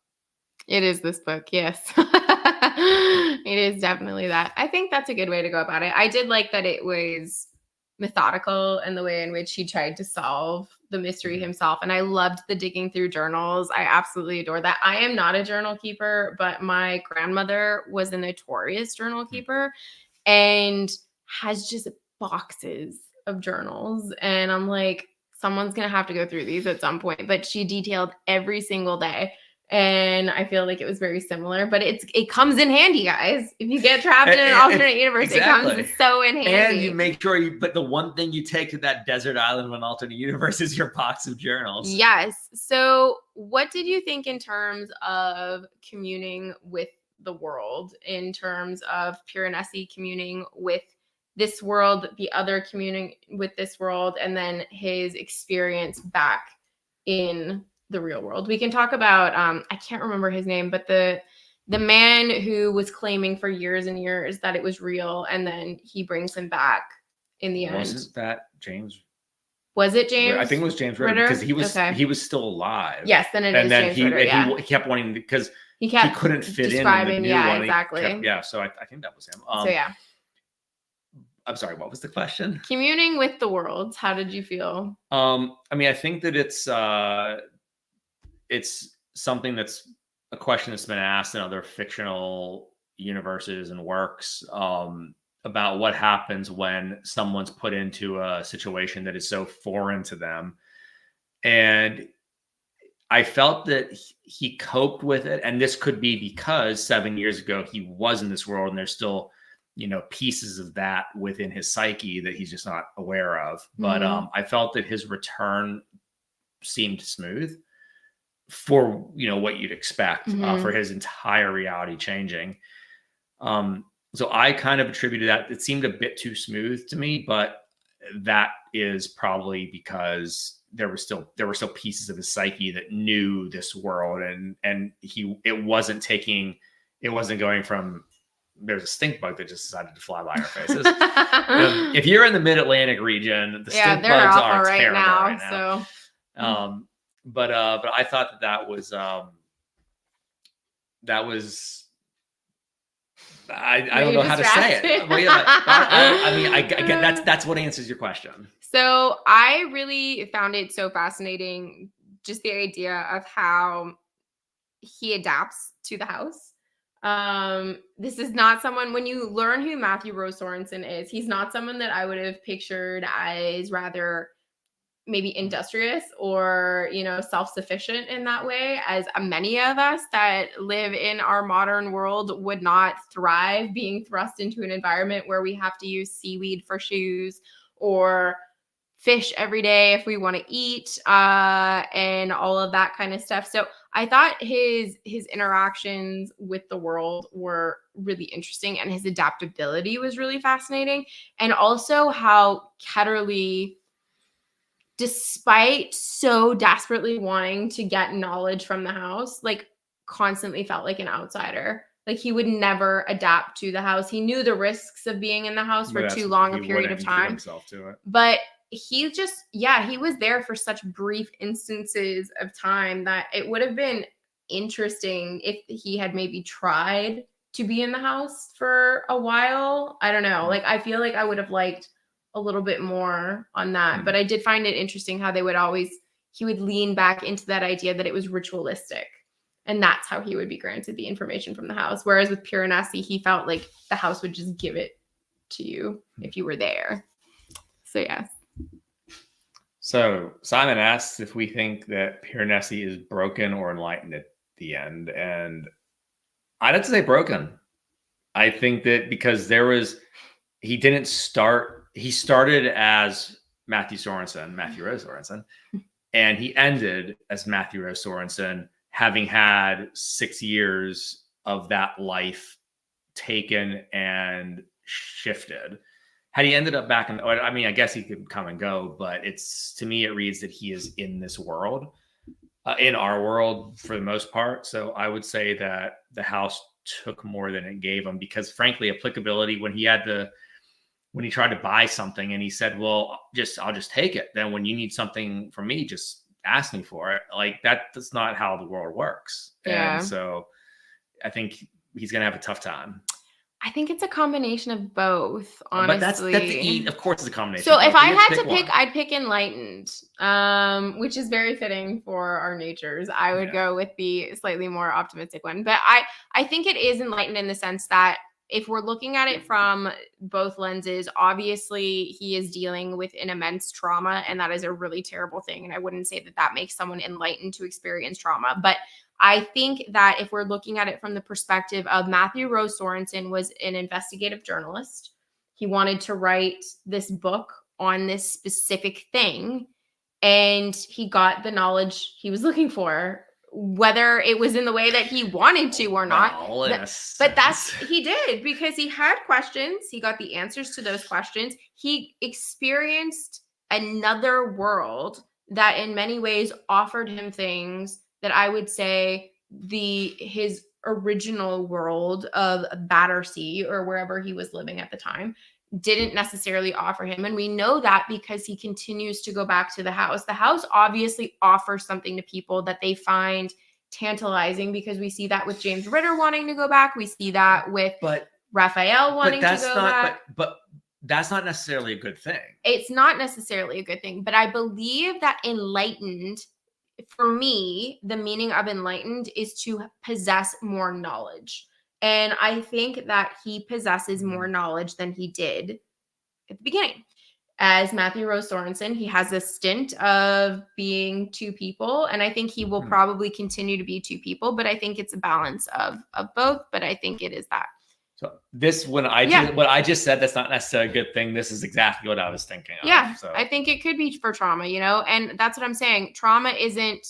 It is this book, yes. It is definitely that. I think that's a good way to go about it. I did like that it was methodical in the way in which he tried to solve the mystery himself. And I loved the digging through journals. I absolutely adore that. I am not a journal keeper, but my grandmother was a notorious journal keeper and has just boxes of journals. And I'm like, someone's going to have to go through these at some point. But she detailed every single day And I feel like it was very similar, but it comes in handy, guys. If you get trapped in an alternate universe, exactly. It comes so in handy. And you make sure but the one thing you take to that desert island of an alternate universe is your box of journals. Yes. So what did you think in terms of communing with the world, in terms of Piranesi communing with this world, the other communing with this world, and then his experience back in the real world? We can talk about I can't remember his name, but the man who was claiming for years and years that it was real, and then he brings him back in the end. Wasn't that James? Was it James? I think it was James Ritter, because he was still alive. Yes, then it is James Ritter. And he kept wanting, because he couldn't fit in the new one. Exactly. So I think that was him. So yeah. I'm sorry, what was the question? Communing with the worlds. How did you feel? I mean, I think that it's something that's a question that's been asked in other fictional universes and works, about what happens when someone's put into a situation that is so foreign to them. And I felt that he coped with it. And this could be because 7 years ago he was in this world, and there's still, pieces of that within his psyche that he's just not aware of. But I felt that his return seemed smooth for, what you'd expect, for his entire reality changing. So I kind of attributed that. It seemed a bit too smooth to me, but that is probably because there were still pieces of his psyche that knew this world, and it wasn't going from, there's a stink bug that just decided to fly by our faces. If you're in the Mid-Atlantic region, the stink bugs are right terrible now, right now. So, but I thought that was I don't know how to say it. Well, yeah, I mean, I get that's what answers your question. So I really found it so fascinating, just the idea of how he adapts to the house. This is not someone, when you learn who Matthew Rose Sorensen is, he's not someone that I would have pictured as rather maybe industrious or, self-sufficient in that way, as many of us that live in our modern world would not thrive being thrust into an environment where we have to use seaweed for shoes or fish every day if we want to eat, and all of that kind of stuff. So I thought his interactions with the world were really interesting, and his adaptability was really fascinating. And also how Ketterly, despite so desperately wanting to get knowledge from the house, like constantly felt like an outsider. Like he would never adapt to the house. He knew the risks of being in the house for too long a period of time. But he just, he was there for such brief instances of time that it would have been interesting if he had maybe tried to be in the house for a while. I don't know. Like, I feel like I would have liked a little bit more on that. But I did find it interesting how he would lean back into that idea that it was ritualistic. And that's how he would be granted the information from the house. Whereas with Piranesi, he felt like the house would just give it to you if you were there. So, yes. So Simon asks if we think that Piranesi is broken or enlightened at the end. And I'd have to say broken. I think that because he started as Matthew Rose Sorensen, and he ended as Matthew Rose Sorensen, having had 6 years of that life taken and shifted. Had he ended up back in, I mean, I guess he could come and go, but to me, it reads that he is in this world, in our world for the most part. So I would say that the house took more than it gave him, because frankly, applicability, when he tried to buy something and he said, well, I'll just take it. Then when you need something from me, just ask me for it. Like, that's not how the world works. Yeah. And so I think he's going to have a tough time. I think it's a combination of both, honestly. But of course, it's a combination. So if I had to pick, I'd pick enlightened, which is very fitting for our natures. I would go with the slightly more optimistic one. But I think it is enlightened in the sense that if we're looking at it from both lenses, obviously he is dealing with an immense trauma, and that is a really terrible thing. And I wouldn't say that that makes someone enlightened to experience trauma. But I think that if we're looking at it from the perspective of Matthew Rose Sorensen was an investigative journalist, he wanted to write this book on this specific thing, and he got the knowledge he was looking for, whether it was in the way that he wanted to or not. Well, But he did, because he had questions. He got the answers to those questions. He experienced another world that in many ways offered him things that I would say his original world of Battersea or wherever he was living at the time didn't necessarily offer him. And we know that because he continues to go back to the house. The house obviously offers something to people that they find tantalizing, because we see that with James Ritter wanting to go back. We see that with Raphael wanting to go back. But that's not necessarily a good thing. It's not necessarily a good thing. But I believe that enlightened, for me, the meaning of enlightened is to possess more knowledge. And I think that he possesses more knowledge than he did at the beginning. As Matthew Rose Sorensen, he has a stint of being two people, and I think he will probably continue to be two people, but I think it's a balance of both, but I think it is that. So what I just said, that's not necessarily a good thing. This is exactly what I was thinking of. Yeah, so. I think it could be for trauma, and that's what I'm saying. Trauma isn't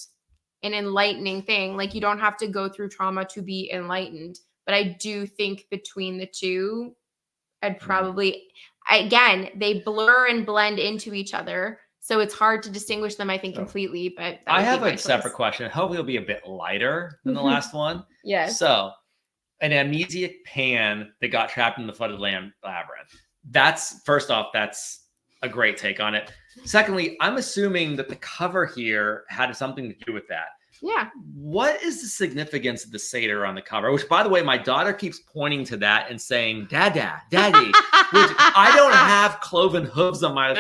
an enlightening thing. Like, you don't have to go through trauma to be enlightened. But I do think between the two, I'd probably, again, they blur and blend into each other. So it's hard to distinguish them, I think, completely. But I have a separate question. Hopefully it'll be a bit lighter than the last one. Yes. So an amnesiac Pan that got trapped in the flooded labyrinth. That's a great take on it. Secondly, I'm assuming that the cover here had something to do with that. Yeah. What is the significance of the satyr on the cover? Which, by the way, my daughter keeps pointing to that and saying, Dada, Daddy. Which I don't have cloven hooves on my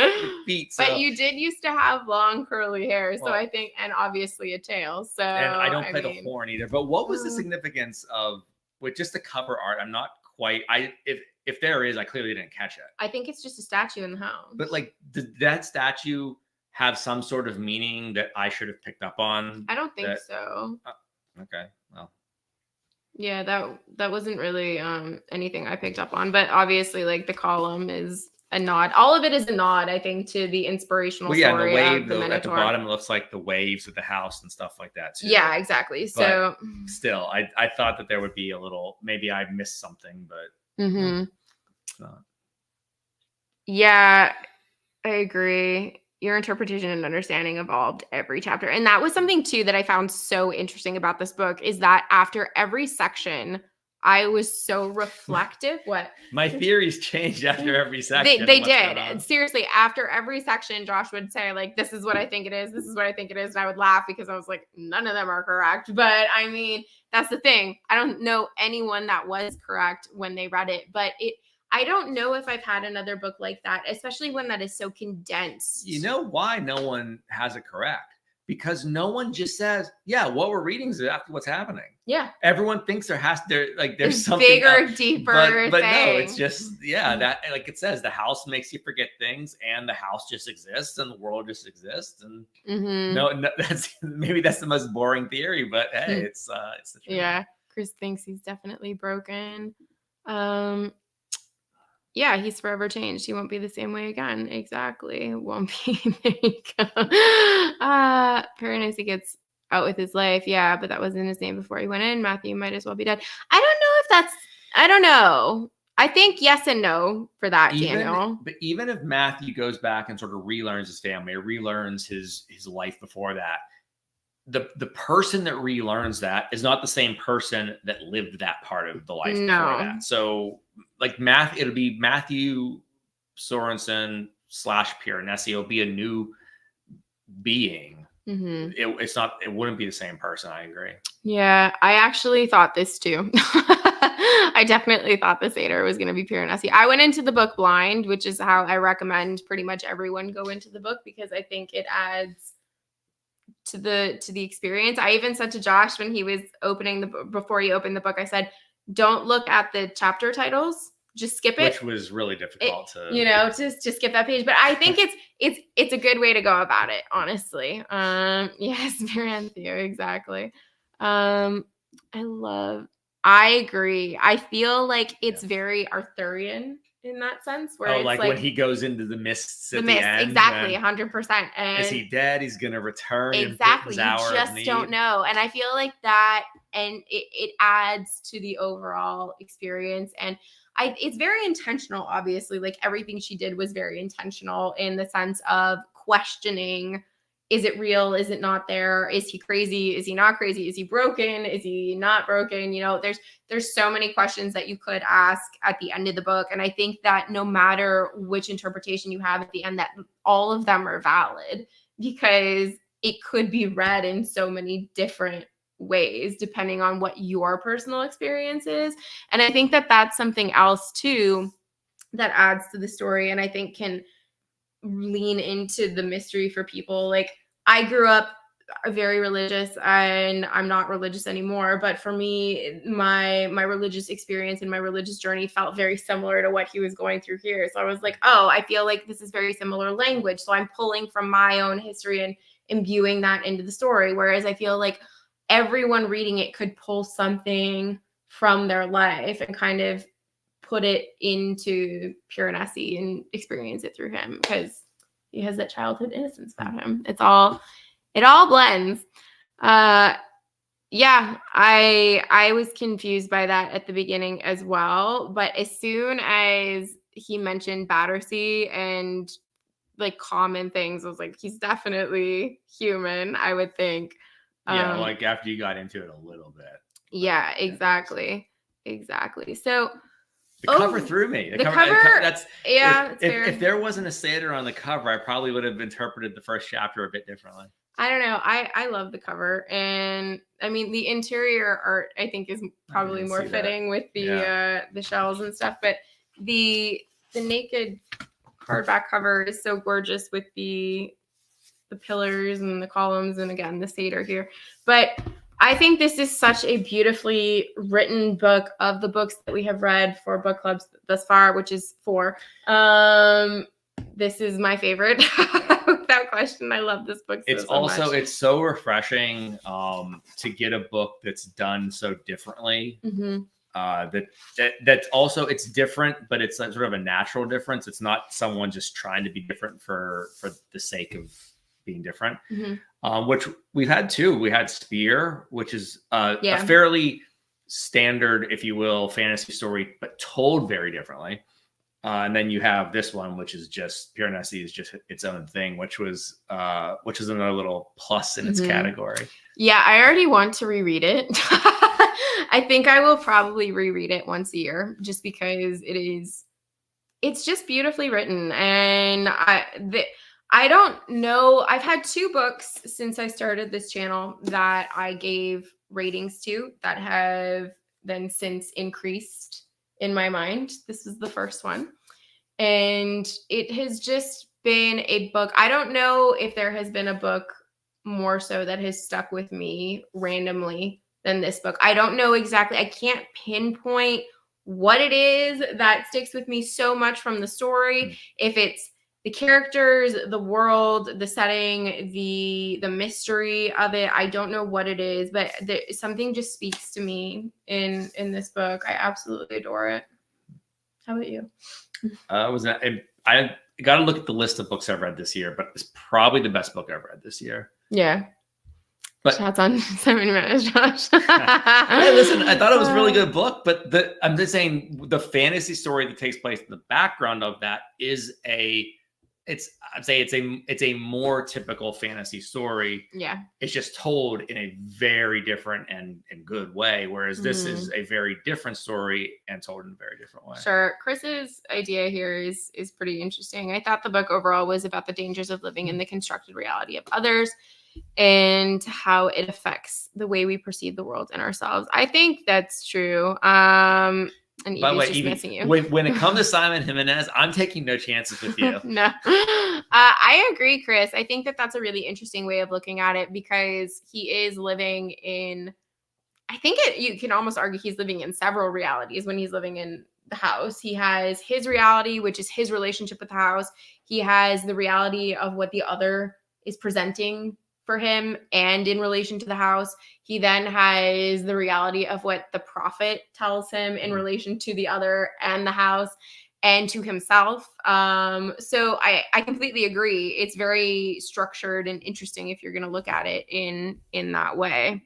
feet. So. But you did used to have long curly hair. So I think, and obviously a tail. So and I don't play the horn either. But what was the significance of, with just the cover art? I'm not quite, if there is, I clearly didn't catch it. I think it's just a statue in the house. But like, did that statue have some sort of meaning that I should have picked up on? I don't think so. Okay, well. Yeah, that wasn't really anything I picked up on, but obviously, like, the column is a nod. All of it is a nod, I think, to the inspirational story and the wave of the Minotaur. At the bottom, it looks like the waves of the house and stuff like that too. Yeah, exactly. But so still, I thought that there would be a little, maybe I missed something, but it's not. Yeah, I agree. Your interpretation and understanding evolved every chapter. And that was something too that I found so interesting about this book, is that after every section, I was so reflective. What? My theories changed after every section. They did. Seriously, after every section, Josh would say, like, this is what I think it is. This is what I think it is. And I would laugh because I was like, none of them are correct. But I mean, that's the thing. I don't know anyone that was correct when they read it, but I don't know if I've had another book like that, especially one that is so condensed. You know why no one has it correct? Because no one just says, yeah, what we're reading is after what's happening. Yeah. Everyone thinks there's something bigger, deeper but thing. No, it's just, that, like it says, the house makes you forget things, and the house just exists, and the world just exists. And no, maybe that's the most boring theory, but hey, it's the truth. Yeah. Chris thinks he's definitely broken. Yeah, he's forever changed. He won't be the same way again. Exactly. Won't be. There you go. Piranesi gets out with his life. Yeah, but that wasn't his name before he went in. Matthew might as well be dead. I don't know. I think yes and no for that, Daniel. But even if Matthew goes back and sort of relearns his family, or relearns his life before that, the person that relearns that is not the same person that lived that part of the life before that. So like it'll be Matthew Sorensen / Piranesi. It'll be a new being. It wouldn't be the same person. I agree. Yeah, I actually thought this too. I definitely thought the satyr was going to be Piranesi. I went into the book blind, which is how I recommend pretty much everyone go into the book, because I think it adds to the experience. I even said to Josh when he was opening before he opened the book, I said, don't look at the chapter titles. Just skip it. Which was really difficult to, just skip that page. But I think it's a good way to go about it, honestly. Yes, Piranesi, exactly. I agree. I feel like it's very Arthurian in that sense. Where it's like when he goes into the mists at the end. Exactly, 100%. And is he dead? He's going to return. Exactly. You just don't know. And I feel like that, and it adds to the overall experience. And it's very intentional, obviously. Like everything she did was very intentional in the sense of questioning, is it real? Is it not there? Is he crazy? Is he not crazy? Is he broken? Is he not broken? There's so many questions that you could ask at the end of the book. And I think that no matter which interpretation you have at the end, that all of them are valid, because it could be read in so many different ways depending on what your personal experience is. And I think that that's something else too that adds to the story, and I think can lean into the mystery for people. Like, I grew up very religious, and I'm not religious anymore, but for me, my religious experience and my religious journey felt very similar to what he was going through here. So I was like, oh, I feel like this is very similar language, so I'm pulling from my own history and imbuing that into the story. Whereas I feel like everyone reading it could pull something from their life and kind of put it into Piranesi and experience it through him, because he has that childhood innocence about him. It all blends. Yeah, I was confused by that at the beginning as well. But as soon as he mentioned Battersea and like common things, I was like, he's definitely human, I would think. Yeah, like after you got into it a little bit. Yeah, exactly. So the cover threw me. The cover that's if there wasn't a satyr on the cover, I probably would have interpreted the first chapter a bit differently. I don't know. I love the cover, and I mean the interior art I think is probably more fitting with the shells and stuff. But the naked hardback cover is so gorgeous with the pillars and the columns, and again the satyr here. But I think this is such a beautifully written book of the books that we have read for book clubs thus far, which is 4. This is my favorite. Without question. I love this book so much. It's so refreshing to get a book that's done so differently. Mm-hmm. That's also, it's different, but it's sort of a natural difference. It's not someone just trying to be different for the sake of being different. Mm-hmm. Which we've had too. We had Spear, which is a fairly standard, if you will, fantasy story, but told very differently. And then you have this one, which is just Piranesi is just its own thing, which is another little plus in its category. Yeah, I already want to reread it. I think I will probably reread it once a year, just because it's just beautifully written. And I don't know. I've had 2 books since I started this channel that I gave ratings to that have then since increased in my mind. This is the first one. And it has just been a book. I don't know if there has been a book more so that has stuck with me randomly than this book. I don't know exactly. I can't pinpoint what it is that sticks with me so much from the story. If it's the characters, the world, the setting, the mystery of it, I don't know what it is, but something just speaks to me in this book. I absolutely adore it. How about you? I got to look at the list of books I've read this year, but it's probably the best book I've read this year. Yeah. But shots on 70 minutes, Josh. Hey, listen, I thought it was a really good book, but I'm just saying the fantasy story that takes place in the background of that is I'd say it's a more typical fantasy story. Yeah. It's just told in a very different and good way. Whereas this is a very different story and told in a very different way. Sure. Chris's idea here is pretty interesting. I thought the book overall was about the dangers of living in the constructed reality of others and how it affects the way we perceive the world and ourselves. I think that's true. And by the way, just missing you. When it comes to Simon Jimenez, I'm taking no chances with you. No, I agree, Chris. I think that that's a really interesting way of looking at it, because he is living in, I think you can almost argue he's living in several realities when he's living in the house. He has his reality, which is his relationship with the house. He has the reality of what the other is presenting for him and in relation to the house. He then has the reality of what the prophet tells him in relation to the other and the house and to himself. So I completely agree. It's very structured and interesting if you're going to look at it in that way.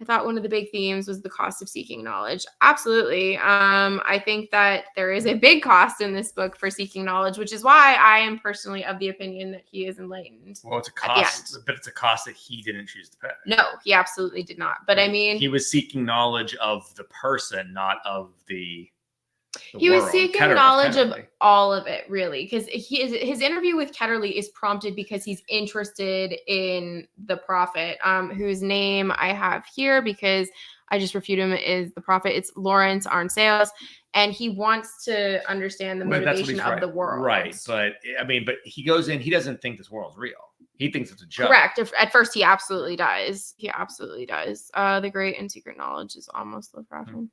I thought one of the big themes was the cost of seeking knowledge. Absolutely. I think that there is a big cost in this book for seeking knowledge, which is why I am personally of the opinion that he is enlightened. Well, it's a cost, but it's a cost that he didn't choose to pay. No, he absolutely did not. But I mean, he was seeking knowledge of the person, not of the he was seeking knowledge of all of it, really, because his interview with Ketterly is prompted because he's interested in the prophet, whose name I have here because I just refuted him is the prophet. It's Lawrence Arnsales, and he wants to understand the motivation of the world. Right, but I mean, but he goes in, he doesn't think this world's real. He thinks it's a joke. Correct. At first, he absolutely does. He absolutely does. The great and secret knowledge is almost the prophet.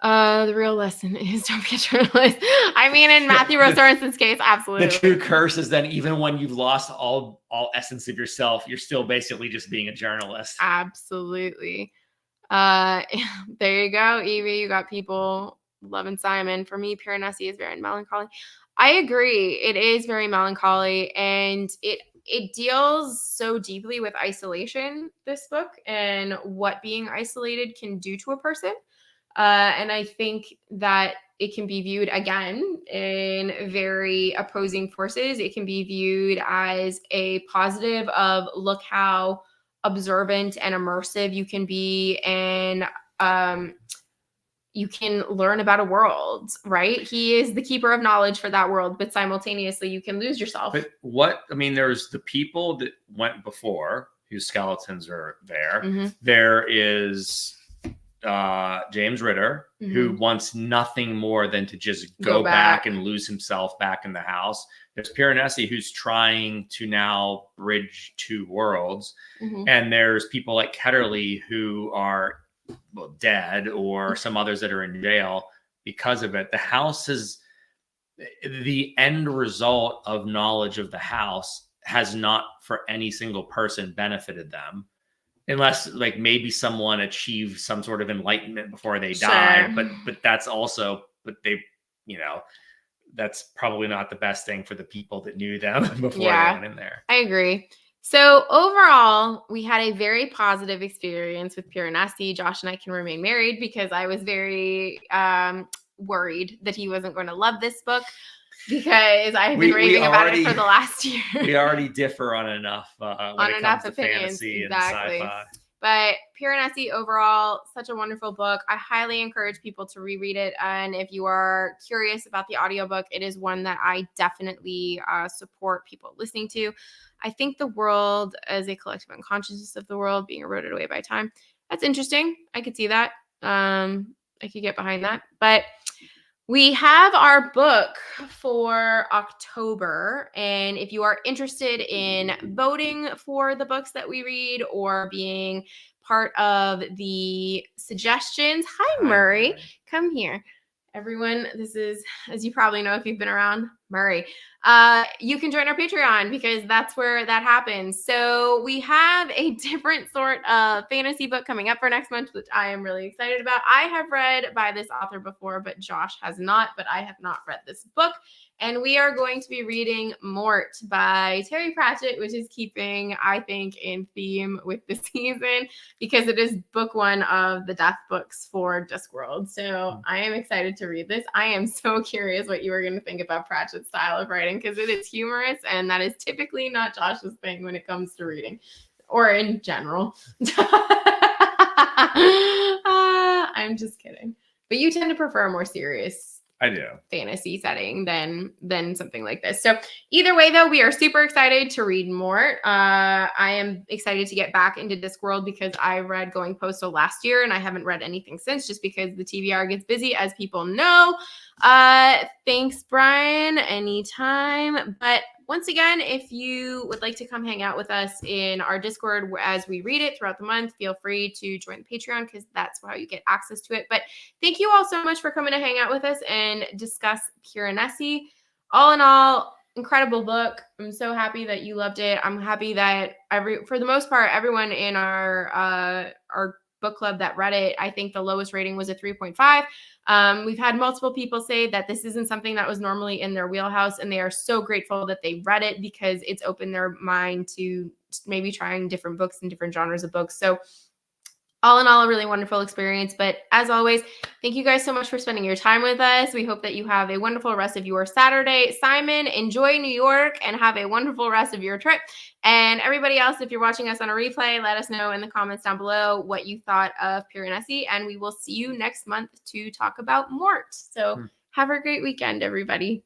The real lesson is don't be a journalist. I mean, in Matthew Rose Sorensen's case, absolutely. The true curse is then even when you've lost all essence of yourself, you're still basically just being a journalist. Absolutely. There you go, Evie. You got people loving Simon. For me, Piranesi is very melancholy. I agree. It is very melancholy, and it deals so deeply with isolation, this book, and what being isolated can do to a person. And I think that it can be viewed, again, in very opposing forces. It can be viewed as a positive of look how observant and immersive you can be, and you can learn about a world, right? He is the keeper of knowledge for that world, but simultaneously you can lose yourself. But there's the people that went before whose skeletons are there. Mm-hmm. There is James Ritter, who wants nothing more than to just go back and lose himself back in the house. There's Piranesi, who's trying to now bridge two worlds. And there's people like Ketterly who are dead, or some others that are in jail because of it. The house is the end result of knowledge of the house has not for any single person benefited them. Unless like maybe someone achieved some sort of enlightenment before they died, but that's also, they, that's probably not the best thing for the people that knew them before they went in there. I agree. So overall, we had a very positive experience with Piranesi. Josh and I can remain married because I was very worried that he wasn't going to love this book, because I've been raving about it for the last year. We already differ on enough when it comes to fantasy and sci-fi. But Piranesi overall, such a wonderful book. I highly encourage people to reread it. And if you are curious about the audiobook, it is one that I definitely support people listening to. I think the world as a collective unconsciousness of the world being eroded away by time. That's interesting. I could see that. I could get behind that. But we have our book for October, and if you are interested in voting for the books that we read or being part of the suggestions, hi Murray, come here. Everyone, this is, as you probably know if you've been around, Murray. You can join our Patreon because that's where that happens. So we have a different sort of fantasy book coming up for next month, which I am really excited about. I have read by this author before, but Josh has not, but I have not read this book. And we are going to be reading Mort by Terry Pratchett, which is keeping, I think, in theme with the season because it is book one of the death books for Discworld. So I am excited to read this. I am so curious what you are going to think about Pratchett's style of writing because it is humorous, and that is typically not Josh's thing when it comes to reading or in general. I'm just kidding. But you tend to prefer a more serious fantasy setting than something like this. So either way, though, we are super excited to read more. I am excited to get back into Discworld because I read Going Postal last year and I haven't read anything since just because the TBR gets busy, as people know. Thanks, Brian. Anytime. But once again, if you would like to come hang out with us in our Discord as we read it throughout the month, feel free to join the Patreon because that's how you get access to it. But thank you all so much for coming to hang out with us and discuss Piranesi. All in all, incredible book. I'm so happy that you loved it. I'm happy that for the most part, everyone in our book club that read it, I think the lowest rating was a 3.5. We've had multiple people say that this isn't something that was normally in their wheelhouse, and they are so grateful that they read it because it's opened their mind to maybe trying different books and different genres of books. So all in all, a really wonderful experience. But as always, thank you guys so much for spending your time with us. We hope that you have a wonderful rest of your Saturday. Simon, enjoy New York and have a wonderful rest of your trip. And everybody else, if you're watching us on a replay, let us know in the comments down below what you thought of Piranesi. And we will see you next month to talk about Mort. So have a great weekend, everybody.